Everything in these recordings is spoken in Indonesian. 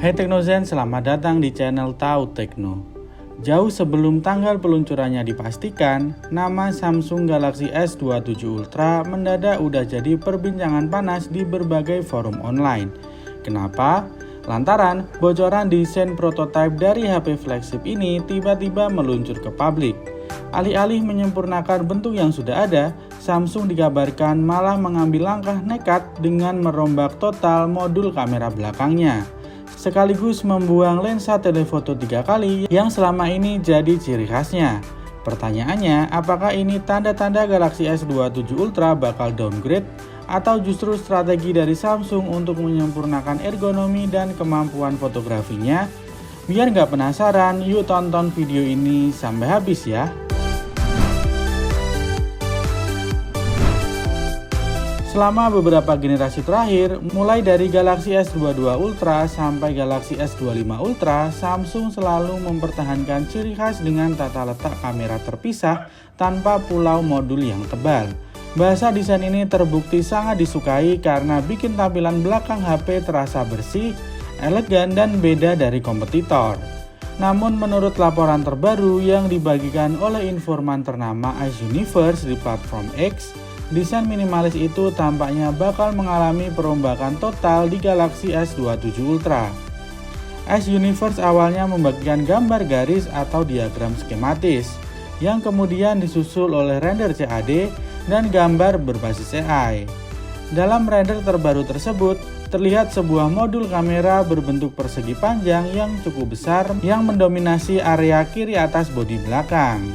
Hai Teknozen, selamat datang di channel Tahu Tekno. Jauh sebelum tanggal peluncurannya dipastikan, nama Samsung Galaxy S27 Ultra mendadak udah jadi perbincangan panas di berbagai forum online. Kenapa? Lantaran bocoran desain prototipe dari HP flagship ini tiba-tiba meluncur ke publik. Alih-alih menyempurnakan bentuk yang sudah ada, Samsung dikabarkan malah mengambil langkah nekat dengan merombak total modul kamera belakangnya, sekaligus membuang lensa telefoto 3 kali yang selama ini jadi ciri khasnya. Pertanyaannya, apakah ini tanda-tanda Galaxy S27 Ultra bakal downgrade atau justru strategi dari Samsung untuk menyempurnakan ergonomi dan kemampuan fotografinya? Biar nggak penasaran, yuk tonton video ini sampai habis ya. Selama beberapa generasi terakhir, mulai dari Galaxy S22 Ultra sampai Galaxy S25 Ultra, Samsung selalu mempertahankan ciri khas dengan tata letak kamera terpisah tanpa pulau modul yang tebal. Bahasa desain ini terbukti sangat disukai karena bikin tampilan belakang HP terasa bersih, elegan, dan beda dari kompetitor. Namun menurut laporan terbaru yang dibagikan oleh informan ternama iUniverse di platform X, desain minimalis itu tampaknya bakal mengalami perombakan total di Galaxy S27 Ultra. iUniverse awalnya membagikan gambar garis atau diagram skematis, yang kemudian disusul oleh render CAD dan gambar berbasis AI. Dalam render terbaru tersebut, terlihat sebuah modul kamera berbentuk persegi panjang yang cukup besar yang mendominasi area kiri atas bodi belakang.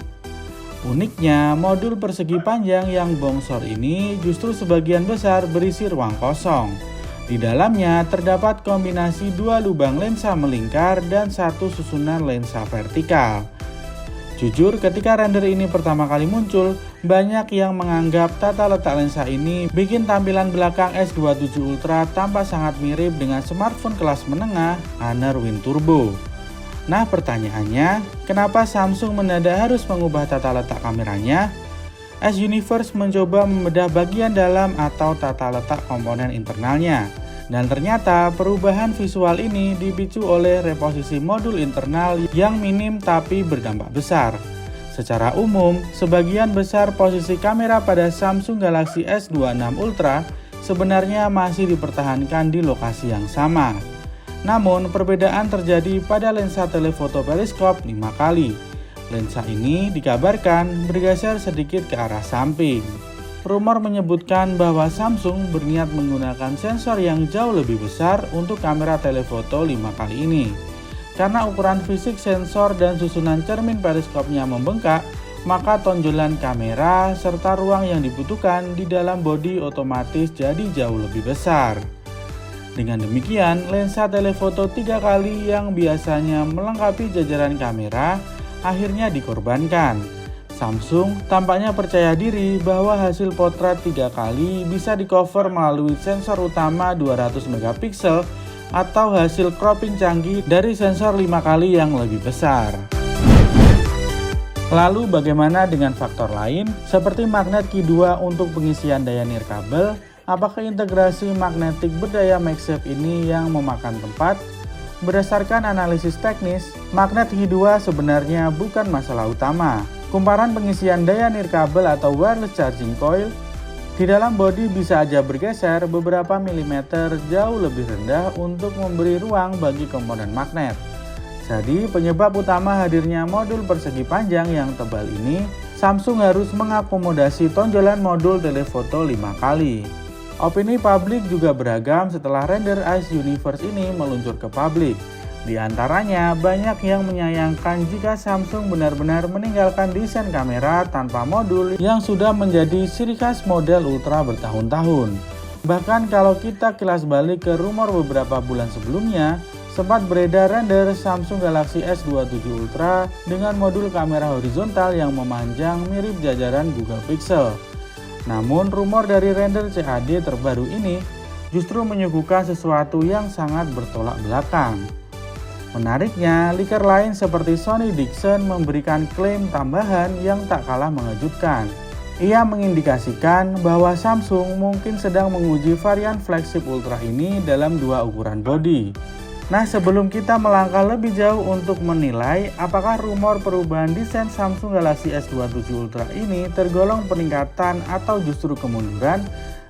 Uniknya, modul persegi panjang yang bongsor ini justru sebagian besar berisi ruang kosong. Di dalamnya terdapat kombinasi dua lubang lensa melingkar dan satu susunan lensa vertikal. Jujur, ketika render ini pertama kali muncul, banyak yang menganggap tata letak lensa ini bikin tampilan belakang S27 Ultra tampak sangat mirip dengan smartphone kelas menengah Honor Win Turbo. Nah, pertanyaannya, kenapa Samsung mendadak harus mengubah tata letak kameranya? iUniverse mencoba membedah bagian dalam atau tata letak komponen internalnya. Dan ternyata perubahan visual ini dipicu oleh reposisi modul internal yang minim tapi berdampak besar. Secara umum, sebagian besar posisi kamera pada Samsung Galaxy S26 Ultra sebenarnya masih dipertahankan di lokasi yang sama. Namun, perbedaan terjadi pada lensa telefoto periskop 5 kali. Lensa ini dikabarkan bergeser sedikit ke arah samping. Rumor menyebutkan bahwa Samsung berniat menggunakan sensor yang jauh lebih besar untuk kamera telefoto 5 kali ini. Karena ukuran fisik sensor dan susunan cermin periskopnya membengkak, maka tonjolan kamera serta ruang yang dibutuhkan di dalam bodi otomatis jadi jauh lebih besar. Dengan demikian, lensa telefoto 3 kali yang biasanya melengkapi jajaran kamera akhirnya dikorbankan. Samsung tampaknya percaya diri bahwa hasil potret 3 kali bisa di-cover melalui sensor utama 200 MP atau hasil cropping canggih dari sensor 5 kali yang lebih besar. Lalu bagaimana dengan faktor lain seperti magnet Qi2 untuk pengisian daya nirkabel? Apakah integrasi magnetik berdaya MagSafe ini yang memakan tempat? Berdasarkan analisis teknis, magnet Qi2 sebenarnya bukan masalah utama. Kumparan pengisian daya nirkabel atau wireless charging coil di dalam bodi bisa aja bergeser beberapa milimeter jauh lebih rendah untuk memberi ruang bagi komponen magnet. Jadi penyebab utama hadirnya modul persegi panjang yang tebal ini, Samsung harus mengakomodasi tonjolan modul telefoto 5 kali. Opini publik juga beragam setelah render iUniverse ini meluncur ke publik. Di antaranya, banyak yang menyayangkan jika Samsung benar-benar meninggalkan desain kamera tanpa modul yang sudah menjadi ciri khas model Ultra bertahun-tahun. Bahkan kalau kita kilas balik ke rumor beberapa bulan sebelumnya, sempat beredar render Samsung Galaxy S27 Ultra dengan modul kamera horizontal yang memanjang mirip jajaran Google Pixel. Namun, rumor dari render CAD terbaru ini justru menyuguhkan sesuatu yang sangat bertolak belakang. Menariknya, leaker lain seperti Sony Dixon memberikan klaim tambahan yang tak kalah mengejutkan. Ia mengindikasikan bahwa Samsung mungkin sedang menguji varian flagship Ultra ini dalam 2 ukuran bodi. Nah, sebelum kita melangkah lebih jauh untuk menilai apakah rumor perubahan desain Samsung Galaxy S27 Ultra ini tergolong peningkatan atau justru kemunduran,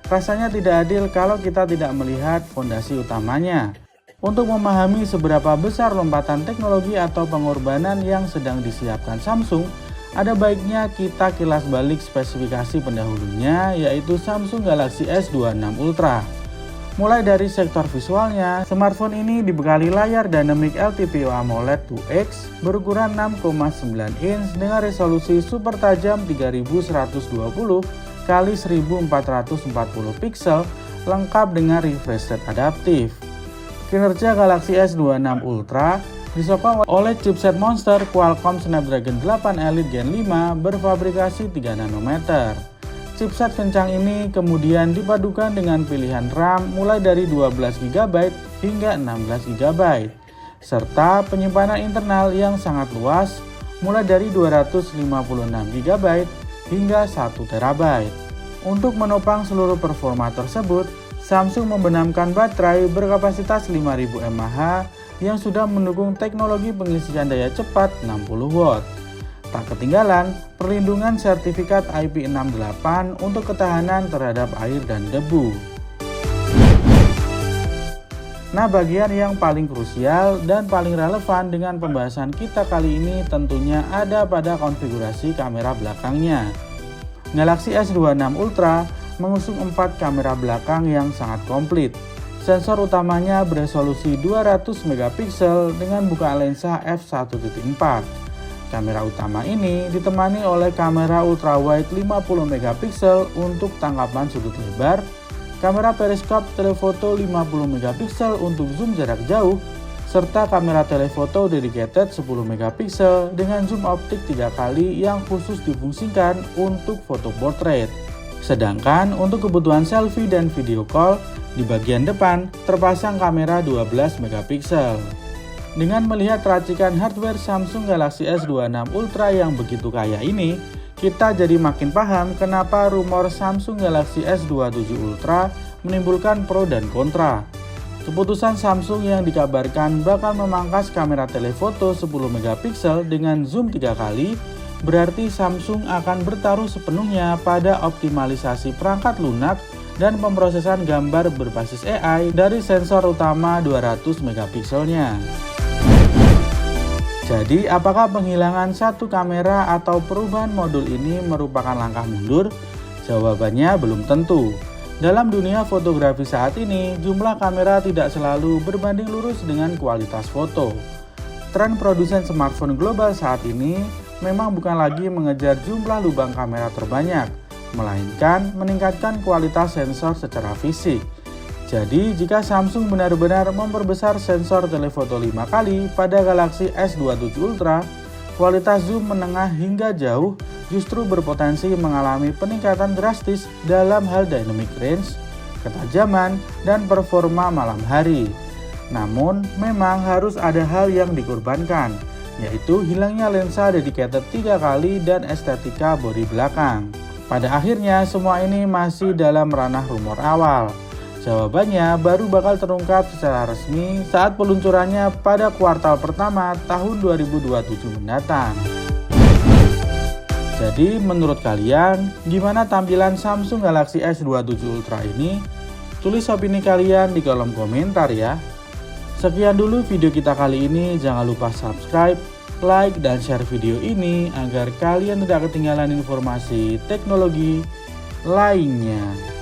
rasanya tidak adil kalau kita tidak melihat fondasi utamanya. Untuk memahami seberapa besar lompatan teknologi atau pengorbanan yang sedang disiapkan Samsung, ada baiknya kita kilas balik spesifikasi pendahulunya, yaitu Samsung Galaxy S26 Ultra. Mulai dari sektor visualnya, smartphone ini dibekali layar Dynamic LTPO AMOLED 2X berukuran 6,9 inch dengan resolusi super tajam 3120 x 1440 pixel lengkap dengan refresh rate adaptif. Kinerja Galaxy S26 Ultra disokong oleh chipset monster Qualcomm Snapdragon 8 Elite Gen 5 berfabrikasi 3 nanometer. Chipset kencang ini kemudian dipadukan dengan pilihan RAM mulai dari 12GB hingga 16GB, serta penyimpanan internal yang sangat luas mulai dari 256GB hingga 1TB. Untuk menopang seluruh performa tersebut, Samsung membenamkan baterai berkapasitas 5000 mAh yang sudah mendukung teknologi pengisian daya cepat 60W. Tak ketinggalan, perlindungan sertifikat IP68 untuk ketahanan terhadap air dan debu. Nah, bagian yang paling krusial dan paling relevan dengan pembahasan kita kali ini tentunya ada pada konfigurasi kamera belakangnya. Galaxy S26 Ultra mengusung 4 kamera belakang yang sangat komplit. Sensor utamanya beresolusi 200MP dengan bukaan lensa f1.4. Kamera utama ini ditemani oleh kamera ultrawide 50MP untuk tangkapan sudut lebar, kamera periskop telefoto 50MP untuk zoom jarak jauh, serta kamera telefoto dedicated 10MP dengan zoom optik 3 kali yang khusus difungsikan untuk foto portrait. Sedangkan untuk kebutuhan selfie dan video call, di bagian depan terpasang kamera 12MP. Dengan melihat racikan hardware Samsung Galaxy S26 Ultra yang begitu kaya ini, kita jadi makin paham kenapa rumor Samsung Galaxy S27 Ultra menimbulkan pro dan kontra. Keputusan Samsung yang dikabarkan bakal memangkas kamera telefoto 10MP dengan zoom 3 kali, berarti Samsung akan bertaruh sepenuhnya pada optimalisasi perangkat lunak dan pemrosesan gambar berbasis AI dari sensor utama 200MP-nya. Jadi, apakah penghilangan satu kamera atau perubahan modul ini merupakan langkah mundur? Jawabannya belum tentu. Dalam dunia fotografi saat ini, jumlah kamera tidak selalu berbanding lurus dengan kualitas foto. Tren produsen smartphone global saat ini memang bukan lagi mengejar jumlah lubang kamera terbanyak, melainkan meningkatkan kualitas sensor secara fisik. Jadi, jika Samsung benar-benar memperbesar sensor telefoto 5 kali pada Galaxy S27 Ultra, kualitas zoom menengah hingga jauh justru berpotensi mengalami peningkatan drastis dalam hal dynamic range, ketajaman, dan performa malam hari. Namun, memang harus ada hal yang dikorbankan, yaitu hilangnya lensa dedicated 3 kali dan estetika bodi belakang. Pada akhirnya, semua ini masih dalam ranah rumor awal. Jawabannya baru bakal terungkap secara resmi saat peluncurannya pada kuartal pertama tahun 2027 mendatang. Jadi menurut kalian, gimana tampilan Samsung Galaxy S27 Ultra ini? Tulis opini kalian di kolom komentar ya. Sekian dulu video kita kali ini, jangan lupa subscribe, like, dan share video ini agar kalian tidak ketinggalan informasi teknologi lainnya.